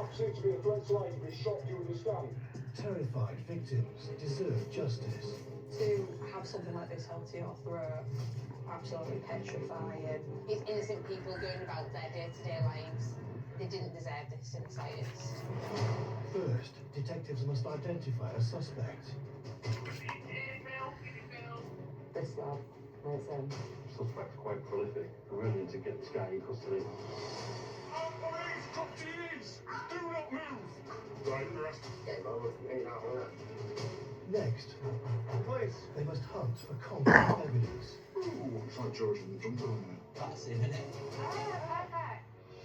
perceived to be a threat to life is shot during the scan. Terrified victims deserve justice. To have something like this held to your throat, absolutely petrifying. It's innocent people going about their day-to-day lives. They didn't deserve this in the slightest. First, detectives must identify a suspect. This lad, it's him. Suspect's quite prolific. We really need to get this guy in custody. Police, drop to your knees! Do not move! Right, arrest. Next, Police! they must hunt for concrete evidence. Ooh, it's like George in the jungle, isn't it? That's it, isn't it?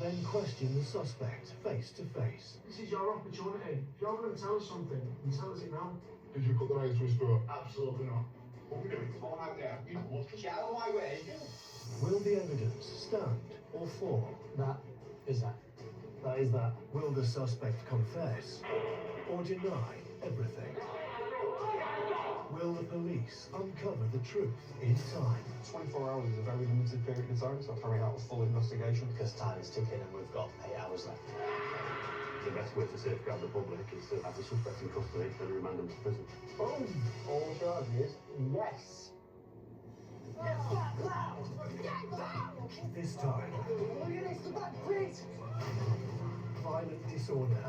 Then question the suspect face to face. This is your opportunity. If you're going to tell us something, then tell us it now. Did you cut the knife to his throat? Absolutely not. What are we doing? Come on out there. You know what? Get out of my way. Will the evidence stand or fall? That is that. That is that. Will the suspect confess or deny everything? Will the police uncover the truth in time? 24 hours is a very limited period of time, so carrying out a full investigation. Because time is ticking and we've got 8 hours left. The best way to safeguard the public is to have the suspect in custody and remand them to prison. Boom! All the strategy is yes. This time, violent disorder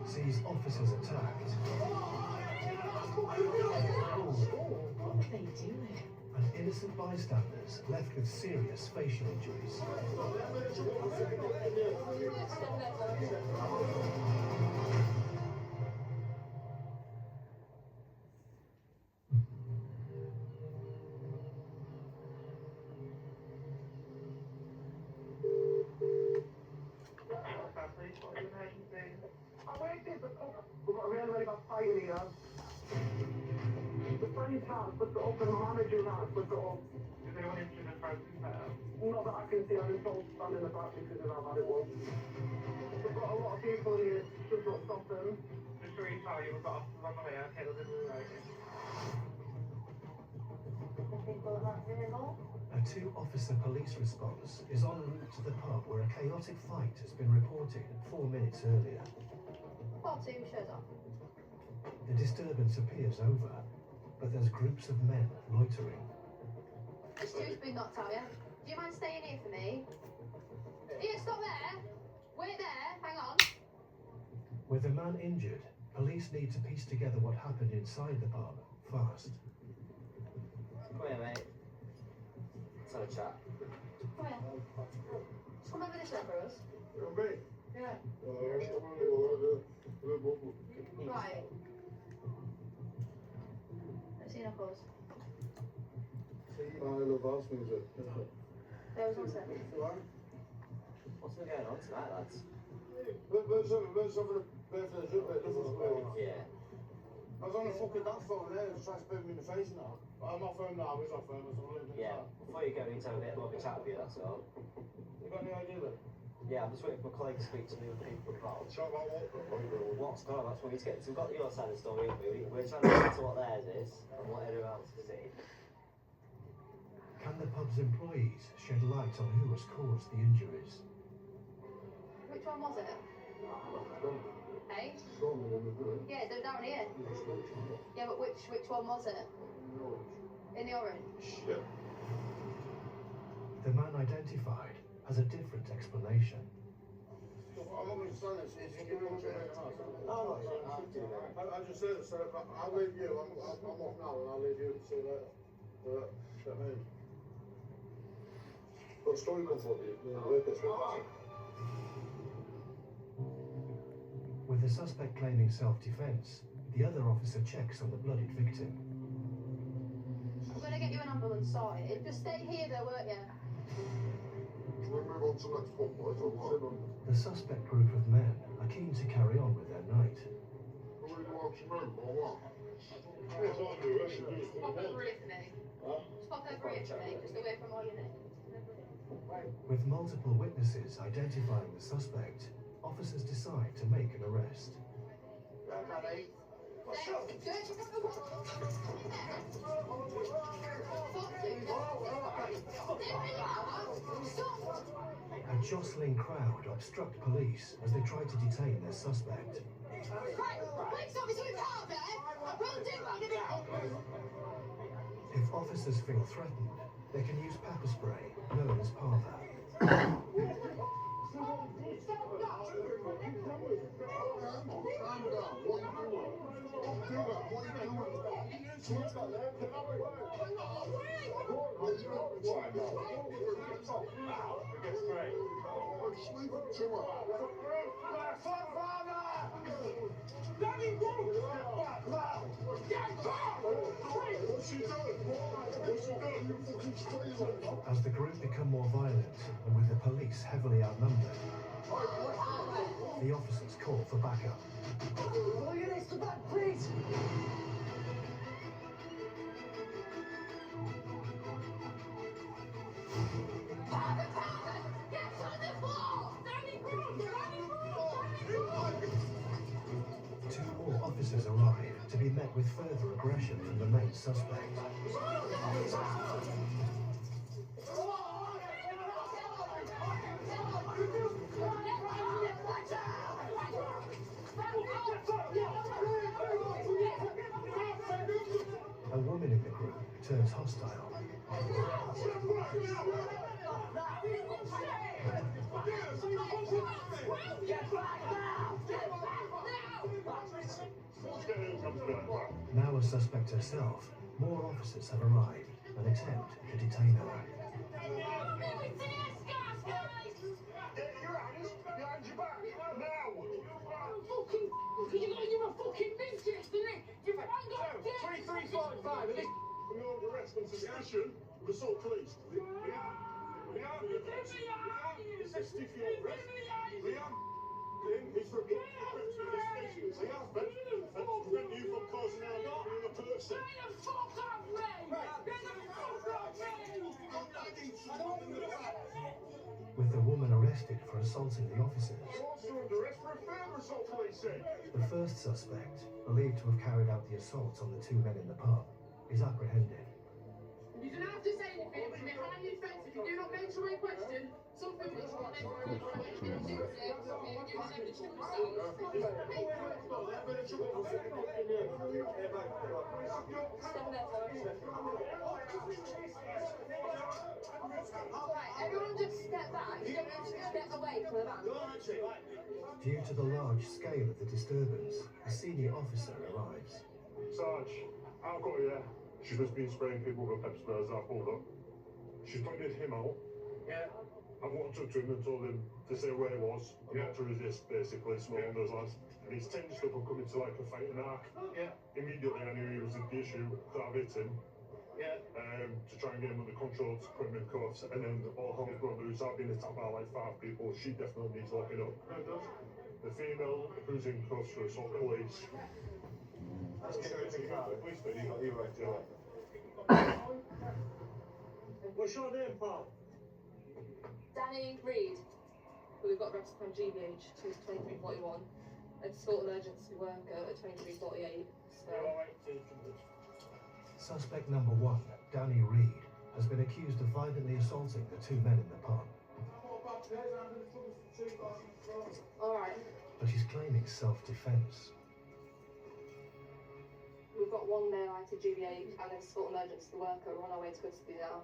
sees officers attacked. What are they doing? And innocent bystanders left with serious facial injuries. We've got a really, really bad fight in here. The friend's house, put it up, and the manager's house, put it up. Is anyone interested in fighting there? Not that I can see, I've been told to stand in the back because of how bad it was. We've got a lot of people in here, should not stop them. Just to tell you, we've got officers on the way, okay, they'll be right. A 2-officer police response is en route to the pub where a chaotic fight has been reported 4 minutes earlier. Part 2 shows up. The disturbance appears over, but there's groups of men loitering. There's 2's been knocked out, yeah? Do you mind staying here for me? Here, stop there! Wait there, hang on. With the man injured, police need to piece together what happened inside the pub fast. Come here, mate. Let's have a chat. Come here. Just come over this way for us. Yeah. Right. Let's see knuckles. There was one second. What's been going on tonight, lads? Yeah. I was on the fucking that phone there, just trying to spit me in the face now. I'm off home now, he's off home, Yeah, before you go, we need to have a bit more of a chat with you, that's all. You got any idea then? Yeah, I'm just waiting for my colleague to speak to the other people about Chat about what? what's going on. That's what we need to get to. We've got your side of the story, haven't we? We're trying to get to what theirs is and what everyone else is seeing. Can the pub's employees shed light on who has caused the injuries? Which one was it? Hey? Yeah, they're down here. Yeah, but which one was it? In the orange? Yeah. The man identified has a different explanation. I'm not going to stand this, if you want to No, I just said it, so I'll leave you, I'm off now and I'll leave you to see you later. But, I mean, what story comes from you? With the suspect claiming self-defense, the other officer checks on the bloodied victim. I'm going to get you an ambulance sorted. Just stay here though, won't you? We'll move on to the next one, boys, alright? The suspect group of men are keen to carry on with their night. Who do you want to move, or what? Pop over here for me. Just pop over here for me, just away from all your name. With multiple witnesses identifying the suspect, officers decide to make an arrest. Yeah, Daddy. A jostling crowd obstruct police as they try to detain their suspect. If officers feel threatened, they can use pepper spray, known as parva. As the group become more violent and with the police heavily outnumbered, the officers call for backup. All units to back, please! Two more officers arrive to be met with further aggression from the main suspect. A woman in the group turns hostile. Now a suspect herself, more officers have arrived and attempt to detain her. Get your hands behind your back, now! You're my fucking business, isn't it? You've got 2345, and this you're under arrest on suspicion of assault police. Liam, resisting for your arrest. Liam, he's for a blood investigation. Liam, to prevent you from causing harm to another person. With the woman arrested for assaulting the officers, You're also under arrest for a further assault, police say. the first suspect, believed to have carried out the assault on the two men in the pub, is apprehended. You don't have to say anything, but behind your fence, if you do not answer my question, something which will Alright, everyone just step back. You don't need to step away from the van. Due to the large scale of the disturbance, a senior officer arrives. Sarge, I've got her. She's just been spraying people with pepper spray as I pulled up. She's pointed him out. Yeah. I've walked up to him and told him to say where he was and not to resist, basically, small on those lads. And he's tensed up and coming to like a fighting arc. Yeah. Immediately I knew he was the issue that I've hit him. Yeah. To try and get him under control, to put him in cuffs, and then all hell's broke loose. I've been attacked by like 5 people. She definitely needs locking up. The female who's in cuffs for assault police. Let's get her in the car. Please, you got you right, Joe. What's your name, pal? Danny Reed, who we've got arrested from GBH, who's 2341, and assault emergency worker at 2348. So, Suspect number 1, Danny Reed, has been accused of violently assaulting the two men in the pub, alright, but he's claiming self-defense. we've got one male out to GBH and an assault emergency worker. We're on our way to Grimsby now.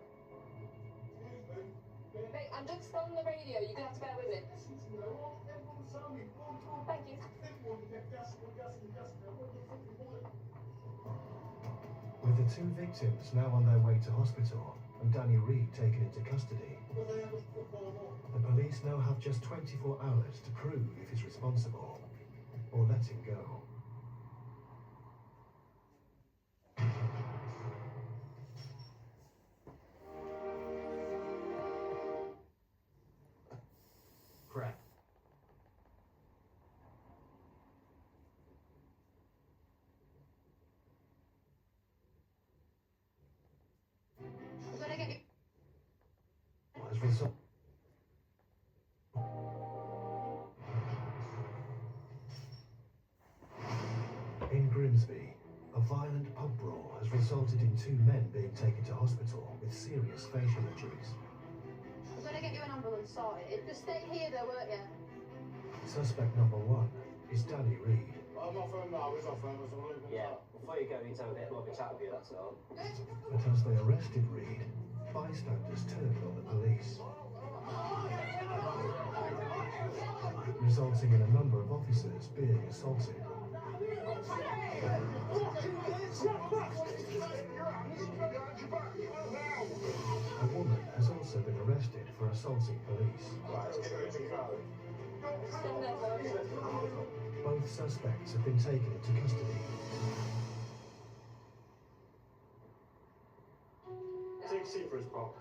Mate, I'm just on the radio. You're gonna have to bear with me. Thank you. With the two victims now on their way to hospital and Danny Reed taken into custody, the police now have just 24 hours to prove if he's responsible or let him go. Correct. I'm gonna get you. As result, In Grimsby, a violent pub brawl has resulted in 2 men being taken to hospital with serious facial injuries. I'm gonna get you an ambulance sorted. Just stay here though, won't you? Suspect number 1 is Danny Reed. I'm not from now, he's not famous. Yeah, before you go, we need to have a bit more of a chat with you, that's all. But as they arrested Reed, bystanders turned on the police, resulting in a number of officers being assaulted. A woman has also been arrested for assaulting police. Both suspects have been taken into custody. Take a seat for his pop.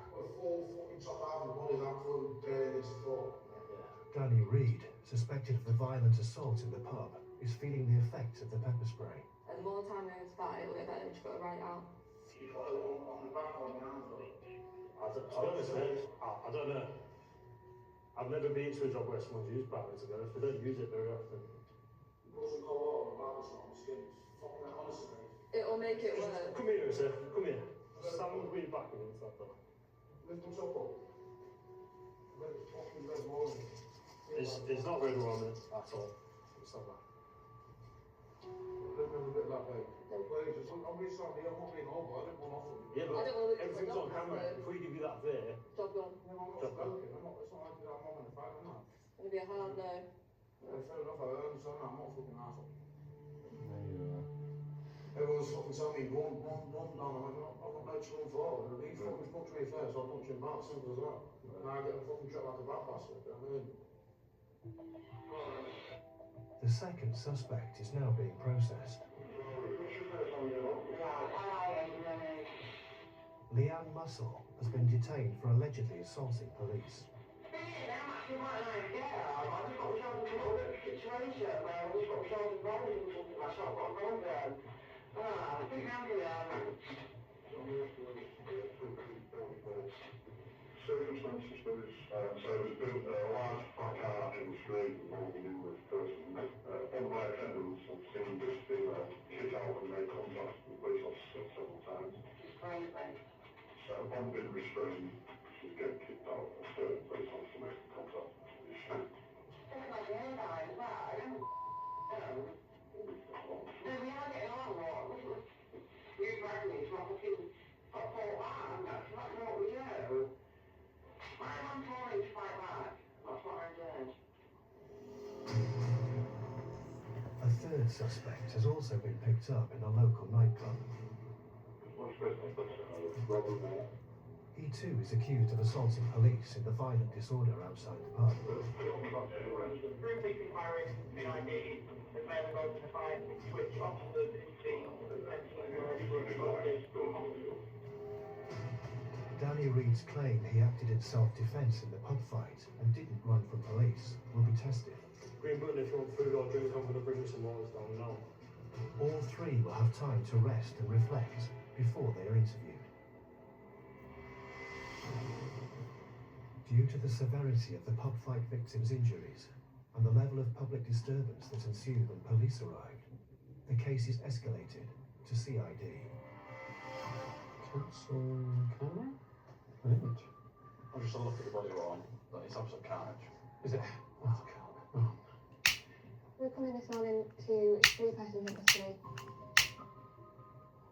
Danny Reed, suspected of the violent assault in the pub, is feeling the effects of the pepper spray. And the more time we go into that, it'll get better. Just got to write it out. To be honest, mate, I don't know. I've never been to a job where someone's used battery, to be honest. We don't use it very often. It'll make it worse. Come here, sir. Come here. Stand with your back against that door. It's not red warming at all. It's not that. Yeah, but everything's on camera. If we give you that there, Job done. job done. It's gonna be a hard no. Everyone's fucking telling me, run down. I'm like, I've got no time for it. He fucking punched me first, so I punch him back, simple as that. And I get a fucking trip like a rat bastard, you know what I mean? The second suspect is now being processed. Leanne Muscle has been detained for allegedly assaulting police. Circumstances for this, so there's been a large black car in the street involving numerous persons. One by attendants have seen this being hit out and made contact with the police officer several times. So upon being restrained, she's getting kicked out and the police officer making contact with the police. A third suspect has also been picked up in a local nightclub. He too is accused of assaulting police in the violent disorder outside the pub. Danny Reed's claim he acted in self-defence in the pub fight and didn't run from police will be tested. Green button if you want food or drink, I'm going to bring you some waters down now. All 3 will have time to rest and reflect before they are interviewed. Due to the severity of the pub fight victims' injuries and the level of public disturbance that ensued when police arrived, the case is escalated to CID. Council camera? Brilliant. I'll just have a look at the body we're on, but it's absolute carnage. Is it? Oh, God. Oh. We're coming this morning to 3 persons in custody.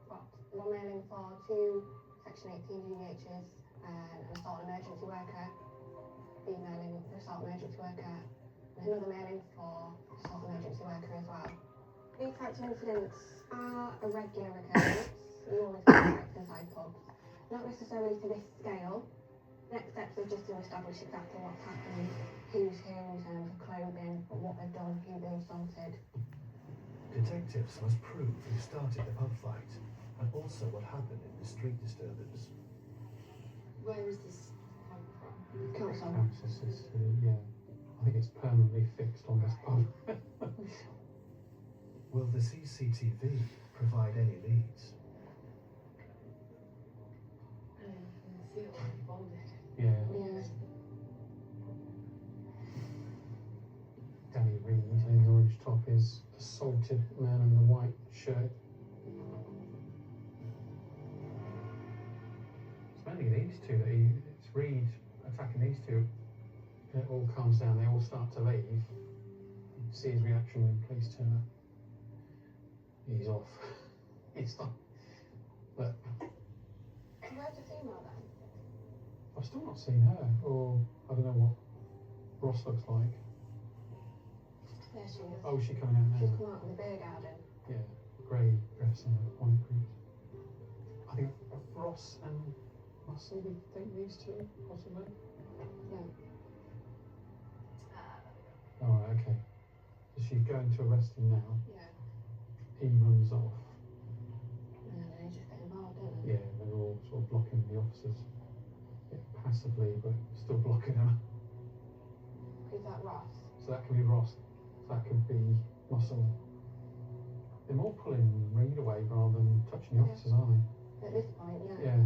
Got one mailing for 2 Section 18 GBHs and an assault emergency worker, emailing for assault emergency worker, and another mailing for assault emergency worker as well. These types of incidents are a regular occurrence. We always get attacks inside pubs. Not necessarily to this scale. Next steps are just to establish exactly what's happened, who's who in terms of clothing, what they've done, who they've assaulted. Detectives must prove who started the pub fight and also what happened in the street disturbance. Where is this coming from? Council. Yeah. I think it's permanently fixed on this pub. Will the CCTV provide any leads? Yeah. Yeah. Danny Reed in the orange top is assaulted man in the white shirt. It's mainly these two that it's Reed attacking these two. It all calms down, they all start to leave. You see his reaction when police turn up. He's off. He's not. But Where's the female then? I've still not seen her, or I don't know what Ross looks like. There she is. Oh, is she coming out now? She's come out of the beer garden. Yeah, grey dress and white boots. I think Ross and Russell, we think these two, possibly? Yeah. Oh, okay. So she's going to arrest him now. Yeah. He runs off. And then they just get involved, don't they? Yeah, they're all sort of blocking the officers. Yeah, passively, but still blocking them. Is that Ross? So that could be Ross. That could be Russell. They're more pulling Reed away rather than touching the officers, aren't they? At this point, yeah. Yeah.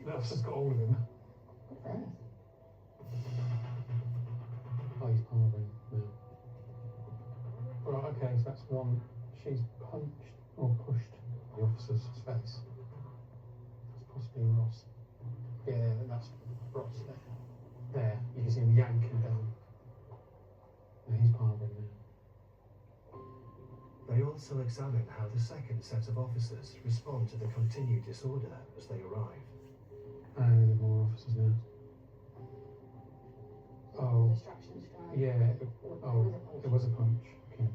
The officer's got hold of him. Good for her. Oh, he's parving now. Right, okay, so that's one. She's punched or pushed the officer's face. That's possibly Ross. Yeah, that's Ross there. There, you can see him yanking down. Now he's parving now. They also examine how the second set of officers respond to the continued disorder as they arrive. And more officers now. Oh. Distraction strike. Yeah, it was a punch. Okay.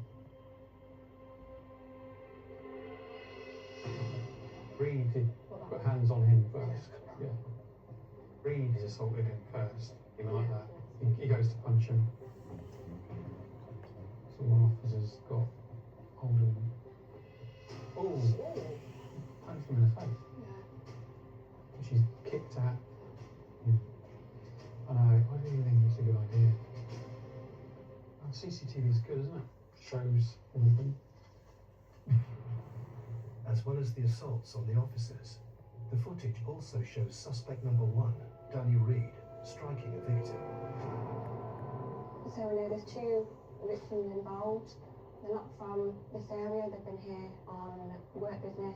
Reed did put hands on him first. Yeah. Reed assaulted him first. He went like that. He goes to punch him. So one officer's got hold of him. Oh! Punched him in the face. Yeah. She's kicked out. I know, I really think it's a good idea. CCTV is good, isn't it? Shows everything. As well as the assaults on the officers, the footage also shows suspect number 1, Danny Reed, striking a victim. So we know there's 2 victims involved. They're not from this area, they've been here on work business.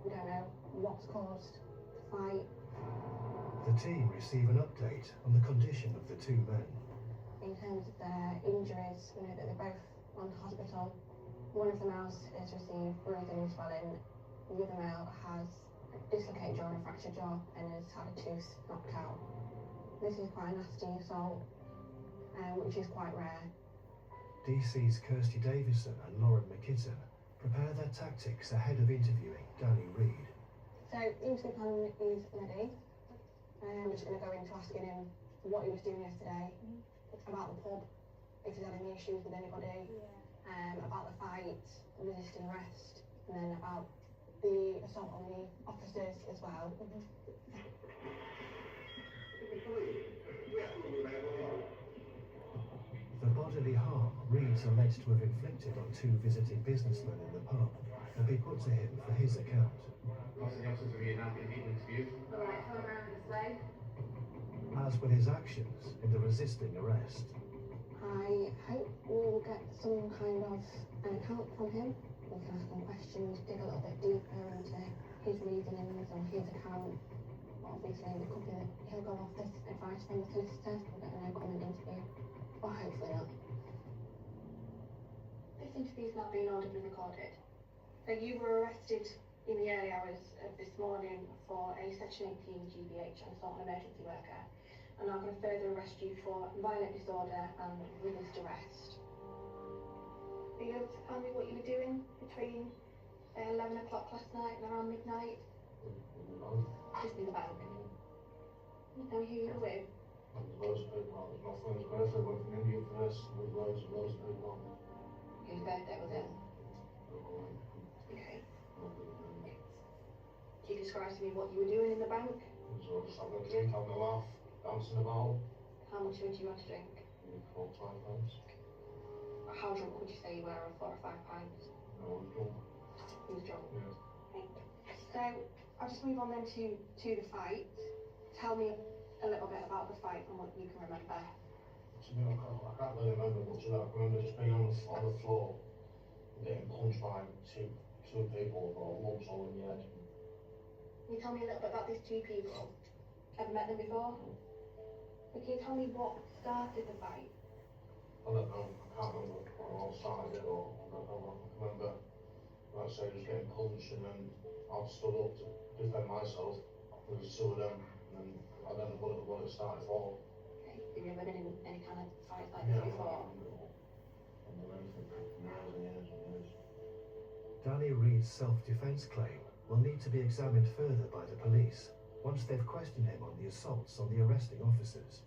We don't know what's caused the fight. The team receive an update on the condition of the 2 men. In terms of their injuries, we know that they're both on to hospital. One of the males has received bruising and swelling. The other male has a dislocated jaw and a fractured jaw and has had a tooth knocked out. This is quite a nasty assault, which is quite rare. DC's Kirsty Davison and Lauren McKitton prepare their tactics ahead of interviewing Danny Reed. So the interview plan is ready. We're just going to go into asking him what he was doing yesterday, about the pub, if he's had any issues with anybody, about the fight, resisting arrest, and then about the assault on the officers as well. The bodily harm Reed's alleged to have inflicted on 2 visiting businessmen in the pub will be put to him for his account. Alright, come around this way. As with his actions in the resisting arrest. I hope we will get some kind of an account from him. We can ask him questions, dig a little bit deeper into his reasonings and his account. Obviously, it could be that he'll go off this advice from the solicitor. We'll get a no-comment interview. Or hopefully not. This interview's now being audibly recorded. So you were arrested in the early hours of this morning for a Section 18 GBH and assault on an emergency worker. And I'm going to further arrest you for violent disorder and resist arrest. Are you able to tell me what you were doing between 11 o'clock last night and around midnight? Just in the bank. You know who you were with? Loads of people. It was my friend's birthday. Went from India first. With loads of people. Whose birthday was it? Okay. Can you describe to me what you were doing in the bank? So just having a drink, having a laugh, dancing about. How much would you have to drink? 4 or 5 pounds. How drunk would you say you were on 4 or 5 pints? No, I was drunk. You was drunk. Yeah. Okay. So I'll just move on then to the fight. Tell me a little bit about the fight and what you can remember. To me, I can't really remember much of that. I can remember just being on the floor, getting punched by two people or lumps all in the head. Can you tell me a little bit about these two people? Ever met them before? But can you tell me what started the fight? I don't know, I can't remember what all started it or I don't know. I remember, like I say, just getting punched and then I stood up to defend myself. There was two of them and then I don't know what it started for. Okay, have you ever been in any kind of fights like this before? I've done anything for years and years and years. Danny Reed's self-defense claim will need to be examined further by the police once they've questioned him on the assaults on the arresting officers.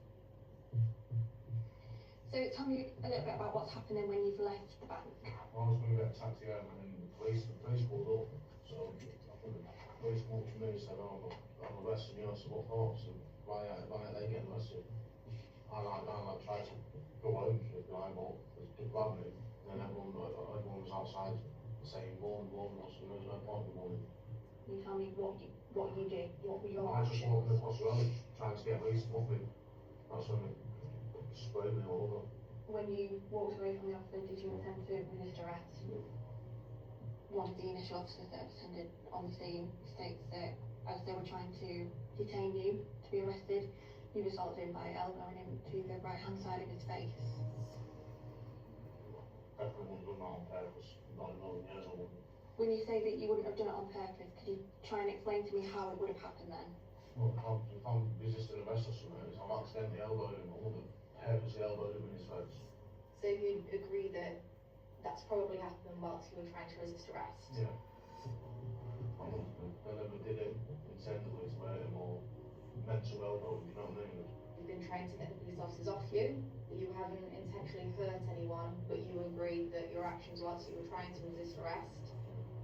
So tell me a little bit about what's happening when you've left the bank. I was going to get a taxi home and then the police pulled up. So I think the police walked to me and said, oh, I'm arresting you. I said, what for? So why are they getting arrested? I tried to go home for the guy, but they grabbed me. And then everyone was outside saying, morning, or something. There was no point in morning. Can you tell me what you did? What were your I was just actions? walking across the road, trying to get police to me. That's when they sprayed me all over. When you walked away from the officer, did you intend to resist arrest? One of the initial officers that attended on the scene states that as they were trying to detain you to be arrested, you assaulted him by elbowing him to the right-hand side of his face. Definitely wouldn't have done that on purpose. Not in a million years I wouldn't. When you say that you wouldn't have done it on purpose, could you try and explain to me how it would have happened then? Well, if I'm resisting arrest or something, if I'm accidentally elbowed him, I wouldn't have purposely elbowed him in his face. So you'd agree that that's probably happened whilst you were trying to resist arrest? Yeah. I never did it intendally to hurt him or meant to elbow him, you know what I mean? You've been trying to get the police officers off you, that you haven't intentionally hurt anyone, but you agree that your actions whilst you were trying to resist arrest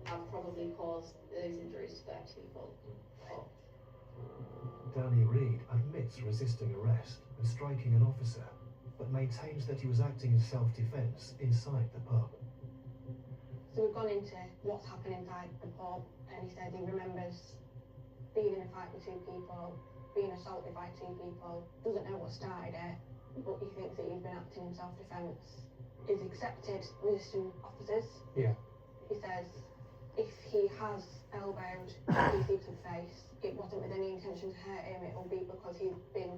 have probably caused those injuries to 30 people. Danny Reed admits resisting arrest and striking an officer, but maintains that he was acting in self-defense inside the pub. So we've gone into what's happened inside the pub, and he says he remembers being in a fight with two people, being assaulted by two people, doesn't know what started it, but he thinks that he's been acting in self-defense. Is accepted resisting officers. Yeah. He says if he has elbowed PC to the face, it wasn't with any intention to hurt him, it will be because he's been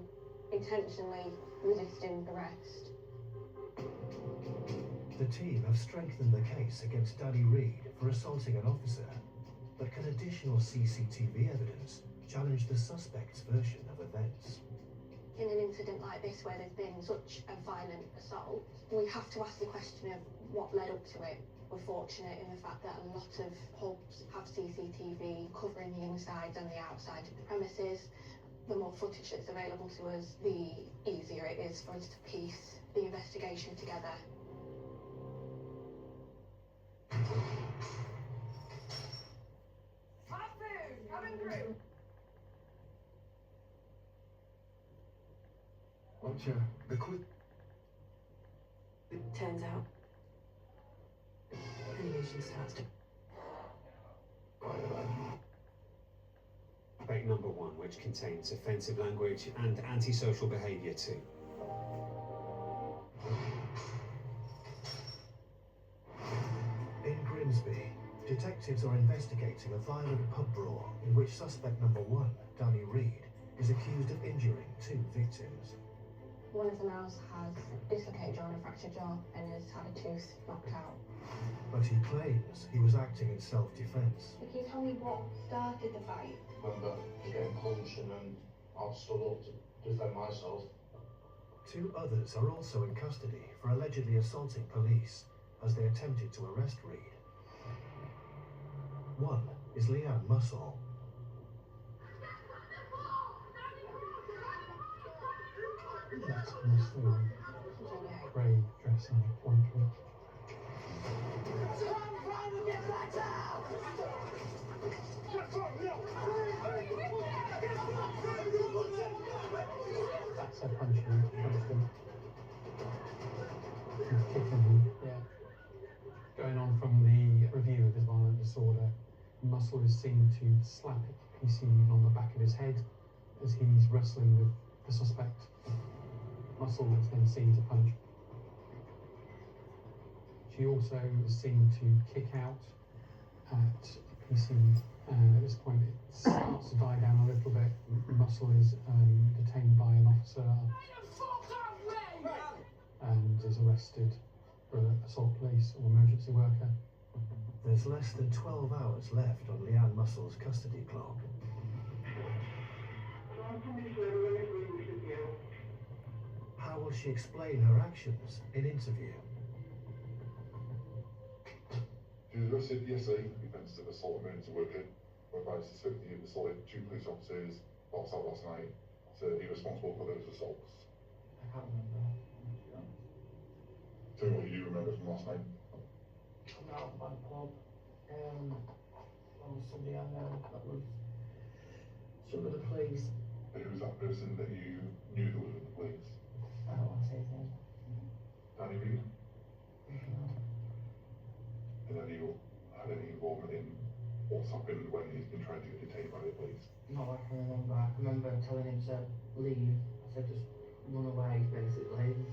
intentionally resisting arrest. The team have strengthened the case against Danny Reed for assaulting an officer, but can additional CCTV evidence challenge the suspect's version of events? In an incident like this where there's been such a violent assault, we have to ask the question of what led up to it. We're fortunate in the fact that a lot of pubs have CCTV covering the insides and the outside of the premises. The more footage that's available to us, the easier it is for us to piece the investigation together. Hot food, coming through. Roger, the quick. It turns out, animation starts to. Break number 1, which contains offensive language and antisocial behaviour too. In Grimsby, detectives are investigating a violent pub brawl in which suspect number 1, Danny Reed, is accused of injuring 2 victims. One of the males has dislocated jaw and a fractured jaw and has had a tooth knocked out. But he claims he was acting in self-defense. Can you tell me what started the fight? I remember getting punched and then I stood up to defend myself. 2 others are also in custody for allegedly assaulting police as they attempted to arrest Reed. One is Leanne Muscle. That's mostly grey dress and blanket. That's a punching him. Kicking him, yeah. Going on from the review of his violent disorder, Muscle is seen to slap PC on the back of his head as he's wrestling with the suspect. Muscle is then seen to punch She also is seen to kick out at PC. At this point, it starts to die down a little bit. Muscle is detained by an officer and is arrested for assault police or emergency worker. There's less than 12 hours left on Leanne Mussel's custody clock. How will she explain her actions in interview? She was arrested yesterday on the offence of assault emergency worker, whereby suspected he assaulted 2 police officers whilst out last night, so he was responsible for those assaults. I can't remember. Tell me what you do remember from last night. Coming out of the bank pub, on Sunday I know that was some of the police. And who's that person that you knew that was with the police? I don't want to say his name. Danny Reed? No. And have you had any involvement in what's happened when he's been trying to get detained by the police? Not that I can remember. I can remember telling him to leave. I said just run away, basically.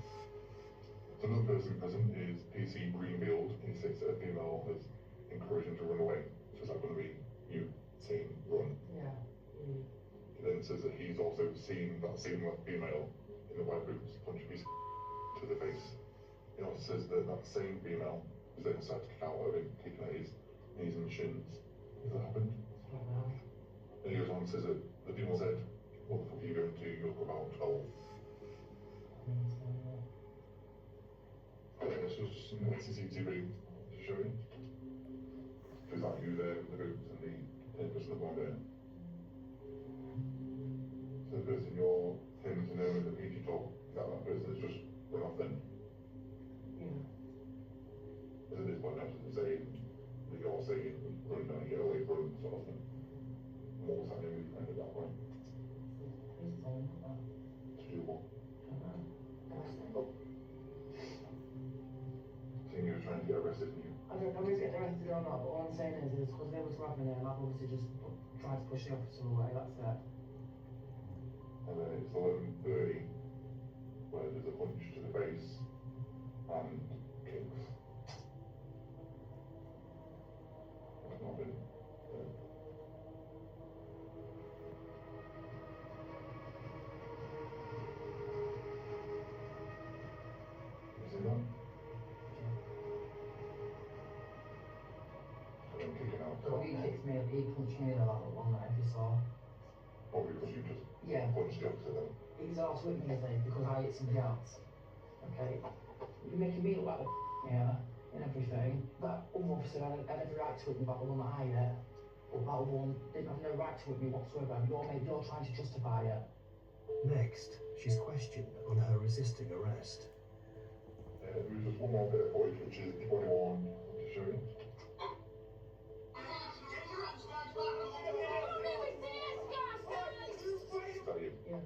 Another person present is PC Greenfield. He states that a female has encouraged him to run away. So is that going to be you saying run? Yeah. He then says that he's also seen that same female in the white boots punch PC to the face. He also says that that same female was then decided to kick out of him, kicking at his knees and shins. Has that happened? And he goes on and says that the female said, "What the fuck are you going to? You're about 12. This was just some CCTV to show you. Is that you there with the boots and the person that went there? So the person you're claiming to know in the PG talk, is that person that's just went off then? Yeah. Is at this point now to say that you're saying run down, get away, run sort of thing? And what was happening with you at that point? Please tell me that. To do what? I don't know. Saying you were trying to get arrested and you... I don't know if he's getting arrested or not, but all I'm saying is because they were grabbing him, I've obviously just tried to push the officer away, that's it. And then it's 11:30 where there's a punch to the face and kicks. That's not been... You see that? And then kicking out. So he kicked me, he punched me in the that one night, if you saw. Probably because you just punched the officer then. He's out with me, isn't he? Because I hit somebody else. Okay? You're making me look like the here and everything. That other officer had every right to hit me about the one that I hit. But that other one didn't have no right to hit me whatsoever. You're trying to justify it. Next, she's questioned on her resisting arrest. There was just one more bit of footage which is 21 to show you. Is that you? Yeah.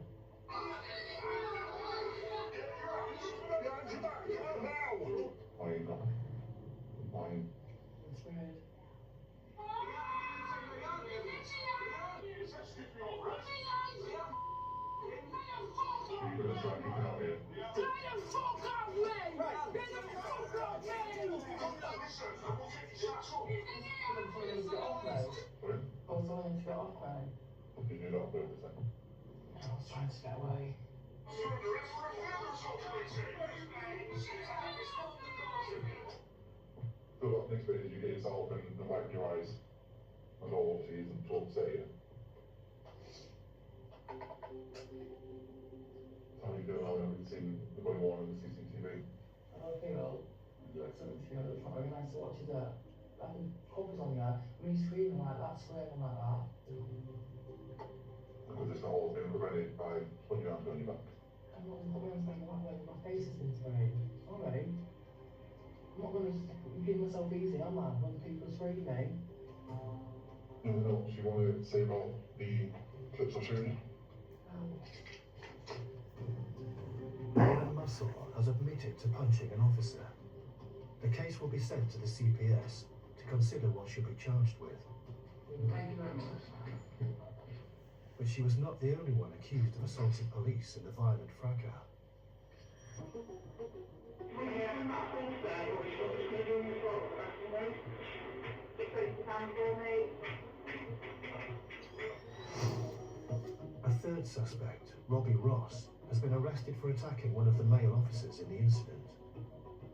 Lying down. Lying. That's weird. Are you going to start kicking out here? Sorry? I was trying to get off me. Did you do that on purpose then? I was trying to get away. So that next bit is you get yourself and wipe your eyes. And all obviously isn't to upset you. How do you feel now having seen the body worn on the CCTV? I don't feel like something to it's not very nice to watch, is it? Having covers on you, when you're screaming like that, swearing like that. Because it's not all been prevented by putting your hands on your back. I'm not going to stand that way, my face has been sprayed. Sorry. I'm not going to give myself easy, am I? When people spray me. Anything else you want to say about the clips I've shown you? Leanne Mussel has admitted to punching an officer. The case will be sent to the CPS to consider what she'll be charged with. Thank you very much. But she was not the only one accused of assaulting police in the violent fracas. third suspect, Robbie Ross, has been arrested for attacking one of the male officers in the incident.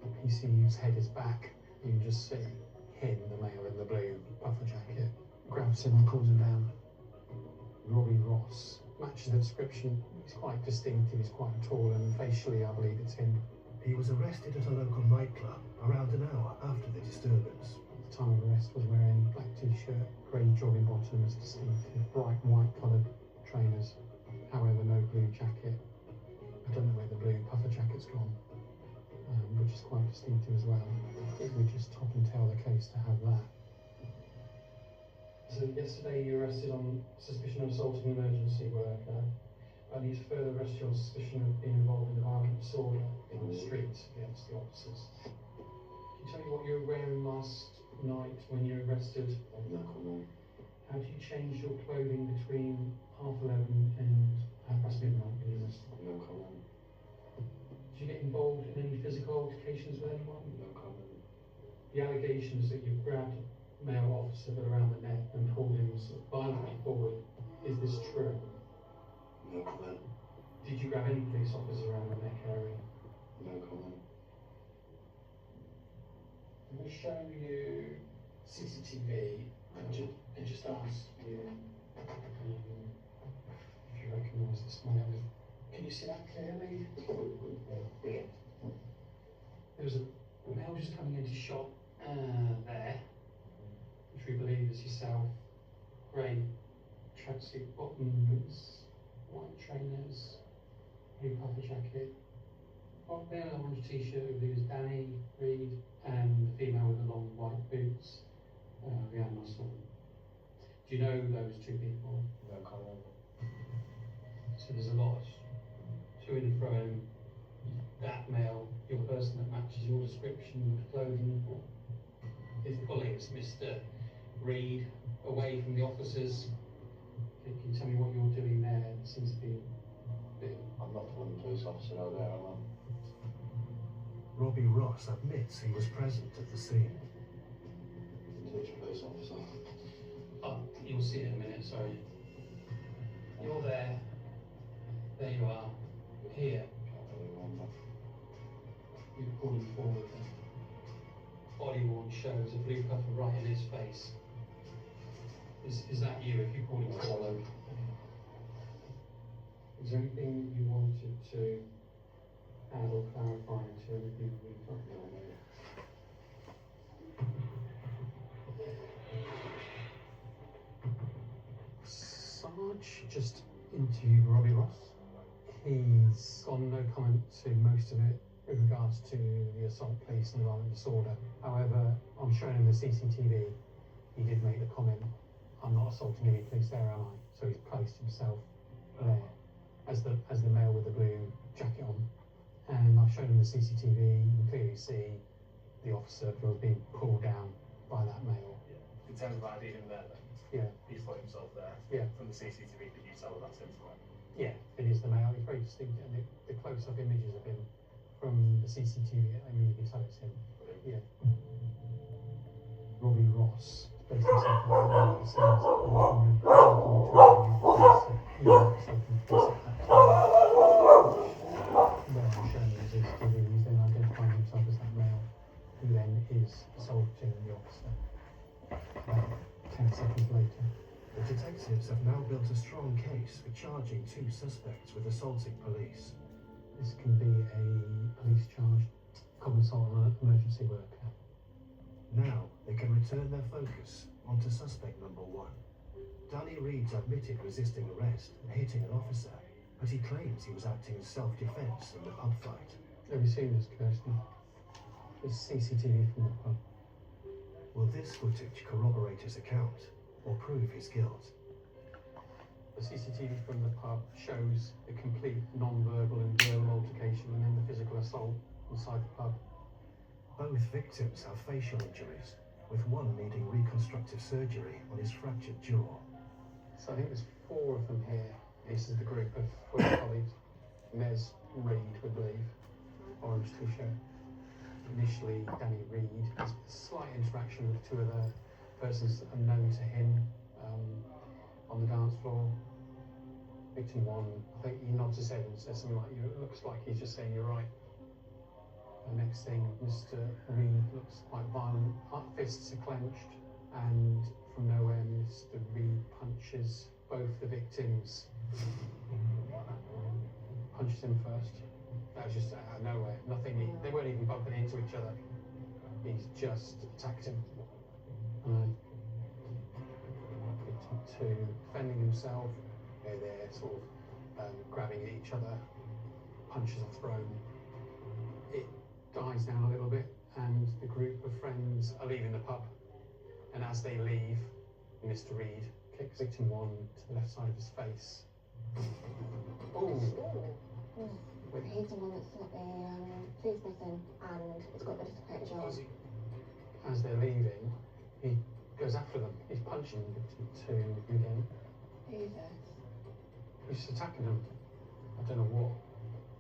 The PCU's head is back. You can just see him, the male in the blue puffer jacket, grabs him and pulls him down. Robbie Ross matches the description. He's quite distinctive, he's quite tall, and facially I believe it's him. He was arrested at a local nightclub around an hour after the disturbance. At the time of arrest was wearing black t-shirt, grey jogging bottoms, distinctive bright white coloured trainers, however no blue jacket. I don't know where the blue puffer jacket's gone, which is quite distinctive as well. It would just top and tail the case to have that. So yesterday you were arrested on suspicion of assaulting an emergency worker, and he's further arrested on suspicion of being involved in a violent disorder in the streets against the officers. Can you tell me what you were wearing last night when you were arrested? No comment. How do you change your clothing between 11:30 and midnight when you're arrested? No comment. Did you get involved in any physical altercations with anyone? No comment. The allegations that you grabbed a male officer around the neck and pulled him sort of violently forward, is this true? No comment. Did you grab any police officers around the neck area? No comment. I'm going to show you CCTV and just ask you if you recognise this male. Can you see that clearly? Yeah. There was a male just coming into shot there, which we believe is yourself. Grey tracksuit bottoms, white trainers, blue puffer jacket. Male in an orange t-shirt, we believe is Danny Reed, and the female with the long white boots, Rhiannon Russell. Do you know those two people? No comment. So there's a lot to and from that male, your person that matches your description of clothing, is pulling Mr. Reed away from the officers. Can you tell me what you're doing there? It seems to be a bit... I'm not pulling the police officer out there, am I? Robbie Ross admits he was present at the scene. Touch a police officer. Oh, you'll see it in a minute, sorry. You're there. There you are. Here. Can't really remember. You pull him forward. Body worn shows a blue puffer right in his face. Is that you if you pull him forward? Is there anything you wanted to add or clarify to anything we talked about? Sarge just interviewed Robbie Ross. He's got no comment to most of it with regards to the assault police and the violent disorder. However, on showing him the CCTV, he did make the comment, I'm not assaulting any police there, am I? So he's placed himself there as the male with the blue jacket on. And I've shown him the CCTV, you can clearly see the officer was being pulled down by that male. Yeah. In terms of ID him there then? Yeah. He's put himself there. Yeah. From the CCTV, could you tell that's him from? Yeah, it is the male. He's very distinct, and the close-up images of him from the CCTV, I mean, you can tell it's him. Yeah. Robbie Ross placed himself on the he's then identifying himself as that male, who then is assaulting the officer. About 10 seconds later. The detectives have now built a strong case for charging 2 suspects with assaulting police. This can be a police charge, common assault on an emergency worker. Now they can return their focus onto suspect number 1. Danny Reed's admitted resisting arrest and hitting an officer, but he claims he was acting in self-defense in the pub fight. Have you seen this, Kirsty? It's CCTV from the pub. Will this footage corroborate his account or prove his guilt? The CCTV from the pub shows the complete non-verbal and verbal altercation and then the physical assault inside the pub. Both victims have facial injuries, with one needing reconstructive surgery on his fractured jaw. So I think there's 4 of them here. This is the group of 4 colleagues. Mes Reed, we believe, orange t-shirt. Initially, Danny Reed has a slight interaction with 2 other persons unknown to him on the dance floor. victim one, I think he nods his head and says something like, it looks like he's just saying you're right. The next thing, Mr. Reed looks quite violent, fists are clenched, and from nowhere, Mr. Reed punches both the victims. Punches him first. That was just out of nowhere. Nothing. They weren't even bumping into each other. He's just attacked him. And victim two, defending himself. They're sort of grabbing at each other. Punches are thrown. It dies down a little bit, and the group of friends are leaving the pub. And as they leave, Mr. Reed kicks victim one to the left side of his face. Oh! He's the one that's got the tooth missing and it's got the dislocated jaw. As they're leaving, he goes after them. He's punching victim two again. Who's this? He's just attacking them. I don't know what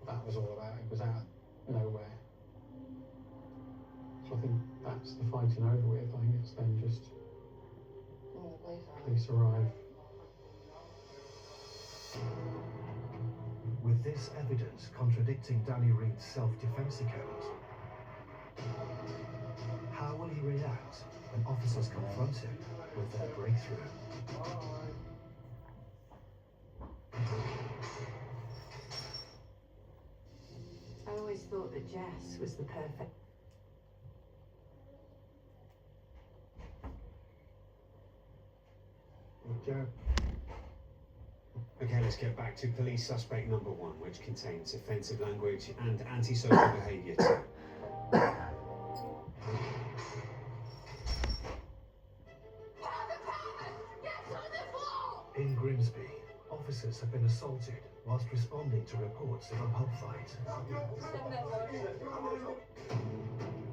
that was all about. It was out of nowhere. So I think that's the fighting over with. I think it's then just police arrive. With this evidence contradicting Danny Reed's self-defense account, how will he react when officers confront him with their breakthrough? I always thought that Jess was the perfect... Joe? Okay, let's get back to police suspect number one, which contains offensive language and antisocial behaviour too. In Grimsby, officers have been assaulted whilst responding to reports of a pub fight.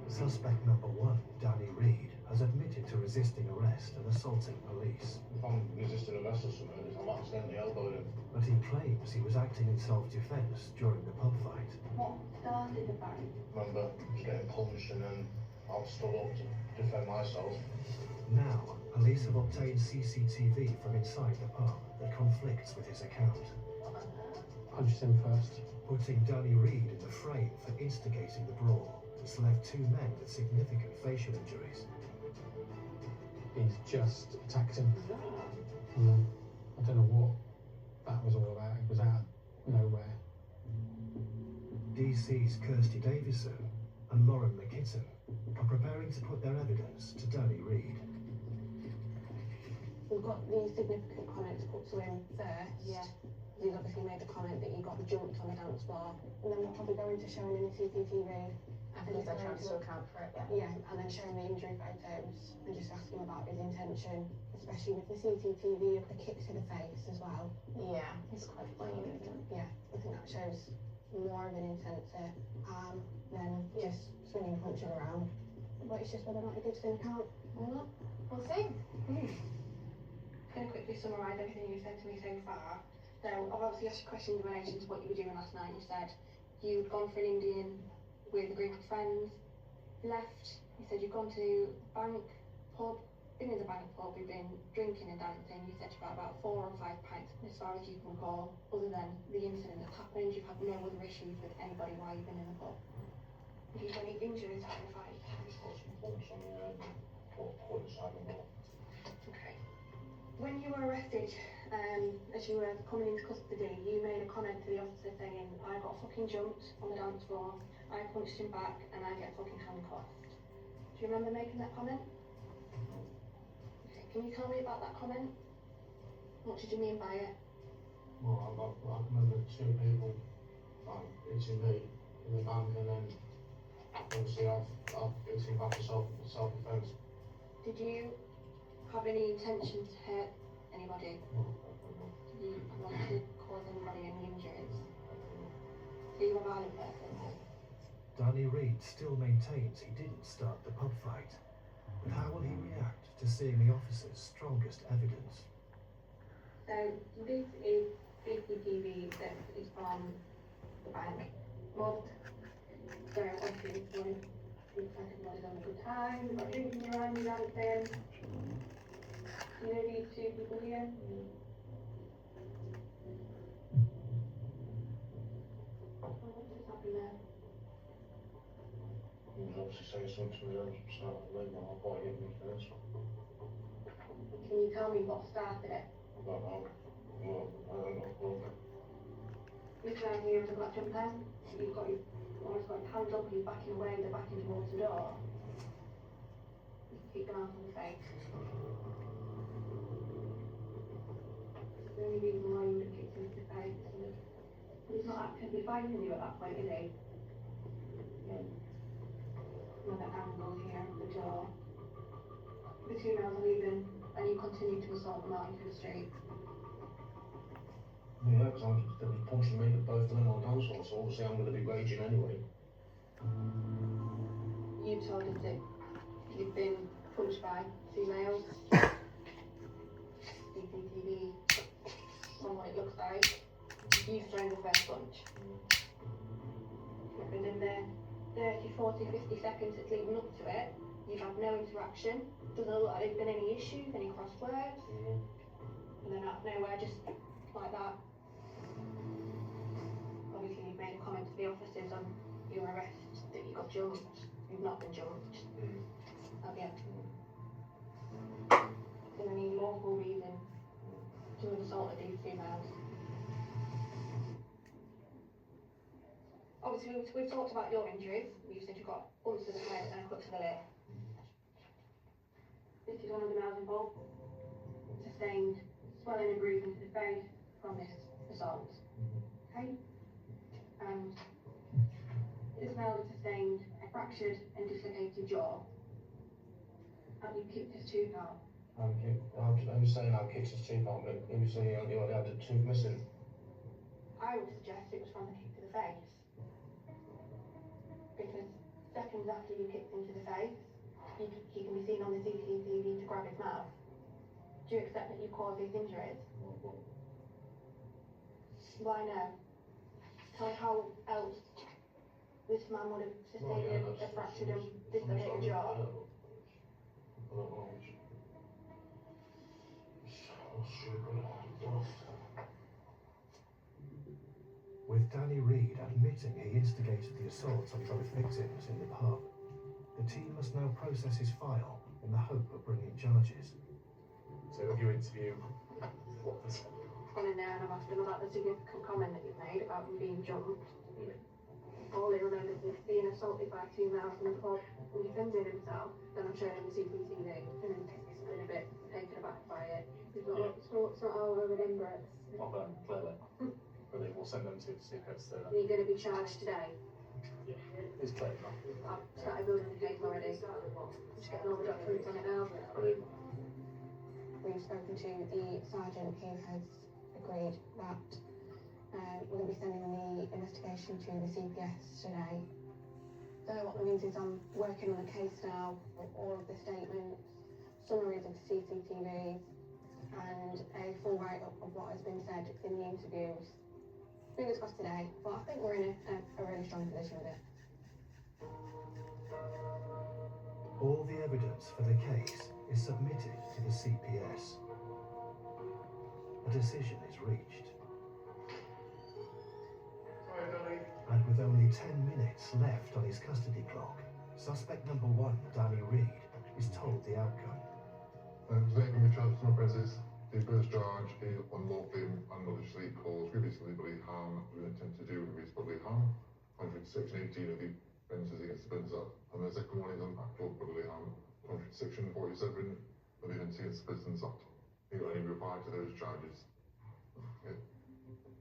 Suspect number one, Danny Reed, has admitted to resisting arrest and assaulting police. If I'm resisting arrest or something, I'm accidentally elbowed him. But he claims he was acting in self-defense during the pub fight. What started the fight? Remember, just getting punched and then I stood up to defend myself. Now, police have obtained CCTV from inside the pub that conflicts with his account. Punches him first. Putting Danny Reed in the frame for instigating the brawl has left two men with significant facial injuries. He's just attacked him. I don't know what that was all about. It was out of nowhere. DC's Kirsty Davison and Lauren McKitton are preparing to put their evidence to Danny Reed. We've got the significant comments put to him first. Yeah. He's obviously made the comment that he got jumped on the dance floor. And then we're probably going to show him in the CCTV. After they're trying to account for it, Yeah, and then show him the injury photos and just ask him about his intention, especially with the CCTV of the kick to the face as well. Yeah, it's quite plain, isn't it? Yeah, I think that shows more of an intent to harm than just swinging punches around. But it's just whether or not he gives an account or not. We'll see. I'm going to quickly summarise everything you've said to me so far. So I've obviously asked you questions in relation to what you were doing last night. You said you'd gone for an Indian with a group of friends, left. You said you'd gone to bank, pub, been in the bank pub, you've been drinking and dancing. You said you've got about 4 or 5 pints as far as you can recall. Other than the incident that's happened, you've had no other issues with anybody while you've been in the pub. Have you got any injuries from the fight? Just got some bumps on the head and put inside the wall. Okay. When you were arrested, as you were coming into custody, you made a comment to the officer saying, I got fucking jumped on the dance floor, I punched him back, and I get fucking handcuffed. Do you remember making that comment? Okay, can you tell me about that comment? What did you mean by it? Well, I remember 2 people hitting me in the bank, and then obviously I've hit him back for self-defense. Did you have any intention to hurt anybody? Did you want to cause anybody any injuries? So you were a violent person? Danny Reed still maintains he didn't start the pub fight. But how will he react to seeing the officer's strongest evidence? So this is CCTV that is from the bank. So obviously this one looks like everybody's having a good time, we've got drinking around, dancing. You know these 2 people here? happened there? He was obviously saying something to me at the start of the leg when I thought he hit me first. Can you tell me what started it? I don't know. Well, I don't know. This guy here is a black jumper. You've got your, almost got your hands up and you're backing away, they're backing towards the door. You can keep them out of the face. The only reason why you would have kicked him in the face is he's not actively fighting you at that point, is he? Another angle here at the door. The two males are leaving and you continue to assault them out into the street. Yeah, because they was punching me at both of them on dancehall, so obviously I'm going to be raging anyway. You told us that you've been punched by two males. CCTV, from what it looks like. You've thrown the first punch. Within the 30, 40, 50 seconds that's leading up to it, you've had no interaction. Doesn't look like there's been any issues, any cross words. And then out of nowhere, just like that. Obviously, you've made a comment to the officers on your arrest that you got jumped. You've not been jumped. Have you? Is there any lawful reason to have assaulted these two males? Obviously, we've talked about your injuries. You said you've got bumps to the head and a cut to the lip. This is one of the males involved. Sustained swelling and bruising to the face from this assault. Okay? And this male has sustained a fractured and dislocated jaw. Have you kicked his tooth out? Who's saying I've kicked his tooth out? Who's saying he only had the tooth missing? I would suggest it was from the kick to the face. Because seconds after you kicked him to the face, he can be seen on the CCTV to grab his mouth. Do you accept that you caused these injuries? Why no? Tell me how else this man would have sustained a fractured and dislocated jaw. With Danny Reed admitting he instigated the assaults on both victims in the pub, the team must now process his file in the hope of bringing charges. So if you interview, what was Gone in there and I've asked him about the significant comment that you've made about him being jumped. All he remembers is being assaulted by two males in the pub and defending himself. Then I've shown him the CCTV and he's been a bit taken aback by it. He's not, it's not how I remember it. Not them, clearly. But we'll send them to see if it's Are you going to be charged today? Yeah, it's clearly not. I've started building the case already. I'm just getting all the documents on it now. We've spoken to the sergeant who has agreed that we're going to be sending the investigation to the CPS today. So what that means is I'm working on a case now with all of the statements, summaries of the CCTVs, and a full write-up of what has been said in the interviews. Fingers crossed today, but I think we're in a really strong position with it. All the evidence for the case is submitted to the CPS. A decision is reached. And with only 10 minutes left on his custody clock, suspect number 1, Danny Reed, is told the outcome. Today can be charged with offences. The first charge is unlawfully and maliciously caused grievous bodily harm with intent to do grievous bodily harm, contrary to section 18 of the Offences Against the Persons Act. And the second one is actual bodily harm, contrary to section 47 of the Offences Against the Persons Act. You got any reply to those charges? Okay.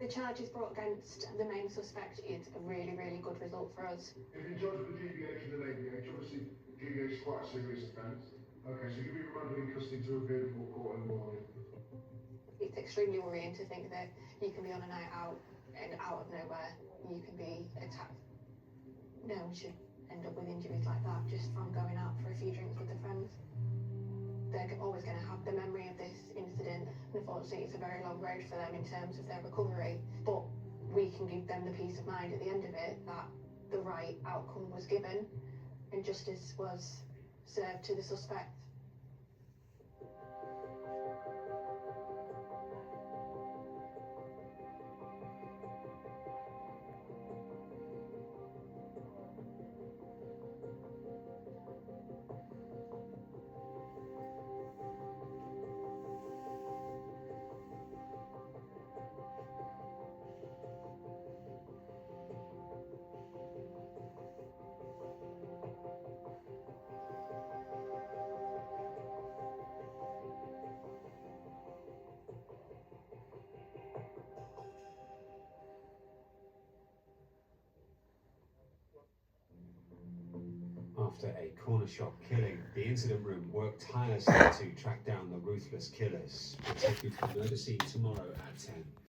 The charges brought against the main suspect is a really, really good result for us. If you judge the DBH and the ABH, obviously DBH is quite a serious offence. Okay, so you'll be remanded in custody to appear before court in the morning. It's extremely worrying to think that you can be on a night out and out of nowhere you can be attacked. No one should end up with injuries like that just from going out for a few drinks with their friends. They're always going to have the memory of this incident. Unfortunately, it's a very long road for them in terms of their recovery, but we can give them the peace of mind at the end of it that the right outcome was given and justice was served to the suspect. after a corner shop killing. The incident room worked tirelessly to track down the ruthless killers. We'll take you to the murder scene tomorrow at 10.